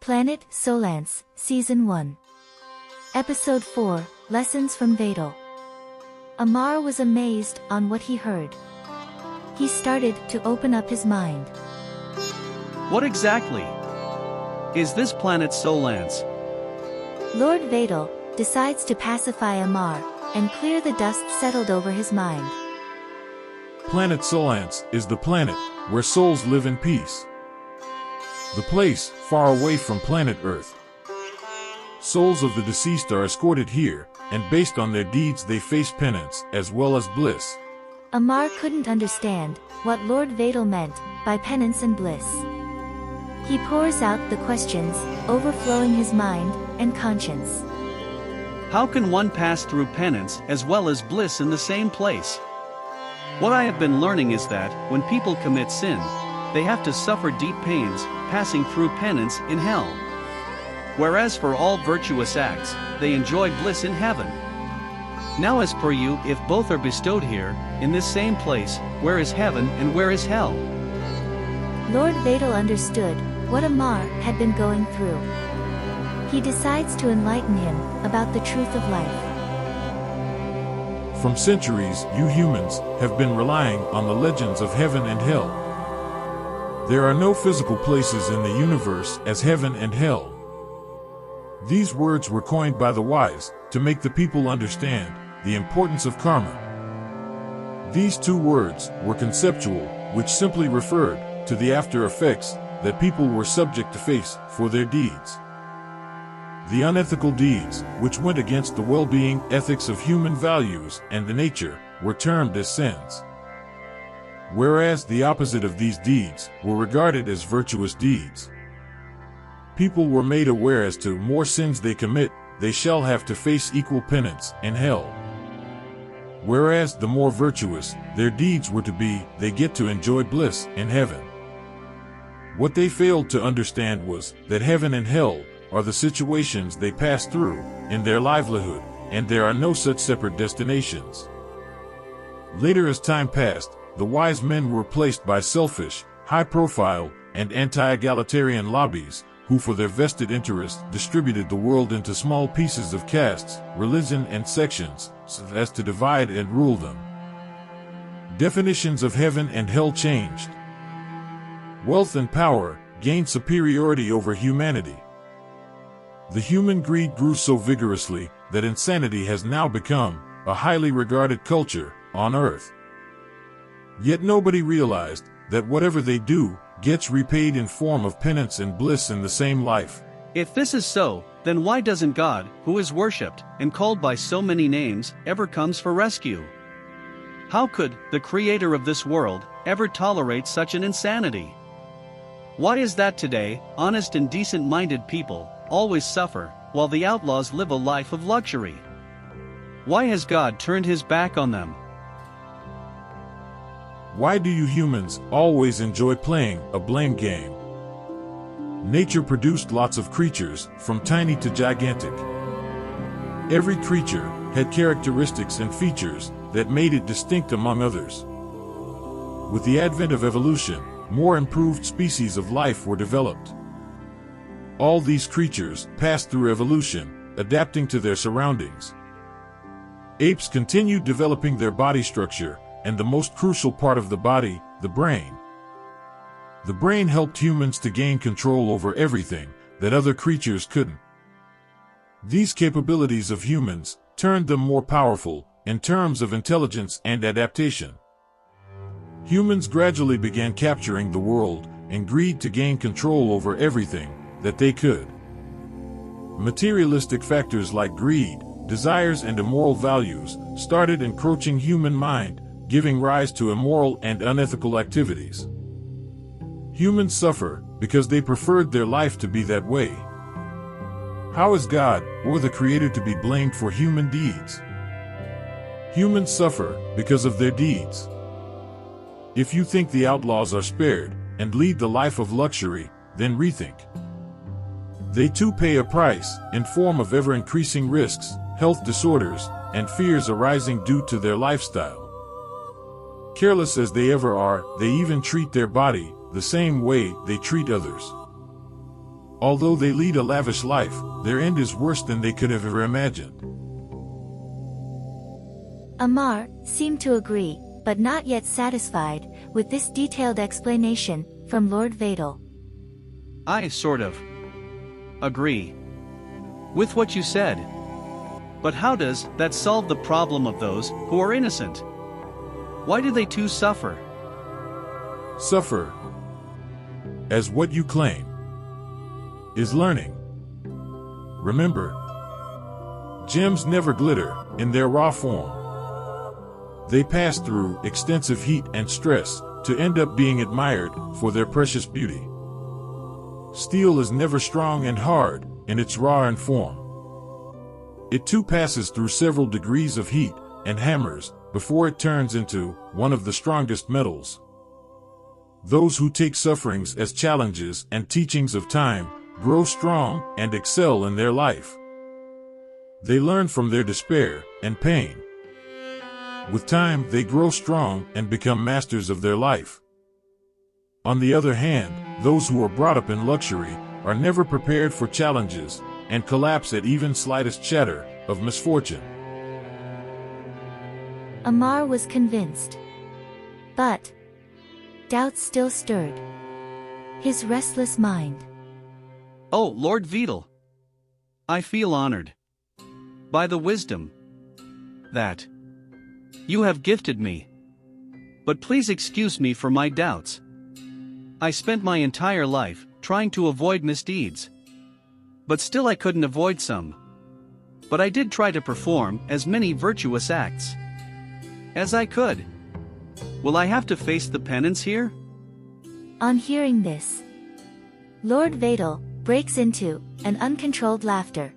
Planet Soulance, Season 1. Episode 4, Lessons from Vetaal. Amar was amazed on what he heard. He started to open up his mind. What exactly is this planet Soulance? Lord Vetaal decides to pacify Amar and clear the dust settled over his mind. Planet Soulance is the planet where souls live in peace. The place far away from planet Earth. Souls of the deceased are escorted here, and based on their deeds they face penance as well as bliss. Amar couldn't understand what Lord Vetaal meant by penance and bliss. He pours out the questions, overflowing his mind and conscience. How can one pass through penance as well as bliss in the same place? What I have been learning is that, when people commit sin, they have to suffer deep pains, passing through penance in hell. Whereas for all virtuous acts, they enjoy bliss in heaven. Now as per you, if both are bestowed here, in this same place, where is heaven and where is hell? Lord Vetaal understood what Amar had been going through. He decides to enlighten him about the truth of life. From centuries, you humans have been relying on the legends of heaven and hell. There are no physical places in the universe as heaven and hell. These words were coined by the wise to make the people understand the importance of karma. These two words were conceptual, which simply referred to the after effects that people were subject to face for their deeds. The unethical deeds, which went against the well-being ethics of human values and the nature, were termed as sins. Whereas the opposite of these deeds were regarded as virtuous deeds. People were made aware as to more sins they commit, they shall have to face equal penance in hell. Whereas the more virtuous their deeds were to be, they get to enjoy bliss in heaven. What they failed to understand was that heaven and hell are the situations they pass through in their livelihood, and there are no such separate destinations. Later, as time passed, the wise men were placed by selfish, high-profile, and anti-egalitarian lobbies, who for their vested interests distributed the world into small pieces of castes, religion, and sections, so as to divide and rule them. Definitions of heaven and hell changed. Wealth and power gained superiority over humanity. The human greed grew so vigorously that insanity has now become a highly regarded culture on Earth. Yet nobody realized that whatever they do gets repaid in form of penance and bliss in the same life. If this is so, then why doesn't God, who is worshipped and called by so many names, ever comes for rescue? How could the creator of this world ever tolerate such an insanity? Why is that today, honest and decent-minded people always suffer, while the outlaws live a life of luxury? Why has God turned his back on them? Why do you humans always enjoy playing a blame game? Nature produced lots of creatures, from tiny to gigantic. Every creature had characteristics and features that made it distinct among others. With the advent of evolution, more improved species of life were developed. All these creatures passed through evolution, adapting to their surroundings. Apes continued developing their body structure, and the most crucial part of the body, the brain. The brain helped humans to gain control over everything that other creatures couldn't. These capabilities of humans turned them more powerful in terms of intelligence and adaptation. Humans gradually began capturing the world and greed to gain control over everything that they could. Materialistic factors like greed, desires, and immoral values started encroaching human mind, giving rise to immoral and unethical activities. Humans suffer because they preferred their life to be that way. How is God or the Creator to be blamed for human deeds? Humans suffer because of their deeds. If you think the outlaws are spared and lead the life of luxury, then rethink. They too pay a price in form of ever-increasing risks, health disorders, and fears arising due to their lifestyle. Careless as they ever are, they even treat their body the same way they treat others. Although they lead a lavish life, their end is worse than they could have ever imagined. Amar seemed to agree, but not yet satisfied with this detailed explanation from Lord Vetaal. I sort of agree with what you said. But how does that solve the problem of those who are innocent? Why do they too suffer? Suffer, as what you claim, is learning. Remember, gems never glitter in their raw form. They pass through extensive heat and stress to end up being admired for their precious beauty. Steel is never strong and hard in its raw form. It too passes through several degrees of heat and hammers before it turns into one of the strongest metals. Those who take sufferings as challenges and teachings of time grow strong and excel in their life. They learn from their despair and pain. With time, they grow strong and become masters of their life. On the other hand, those who are brought up in luxury are never prepared for challenges and collapse at even slightest shatter of misfortune. Amar was convinced. But doubts still stirred his restless mind. Oh, Lord Vetaal, I feel honored by the wisdom that you have gifted me. But please excuse me for my doubts. I spent my entire life trying to avoid misdeeds. But still I couldn't avoid some. But I did try to perform as many virtuous acts as I could. Will I have to face the penance here? On hearing this, Lord Vetaal breaks into an uncontrolled laughter.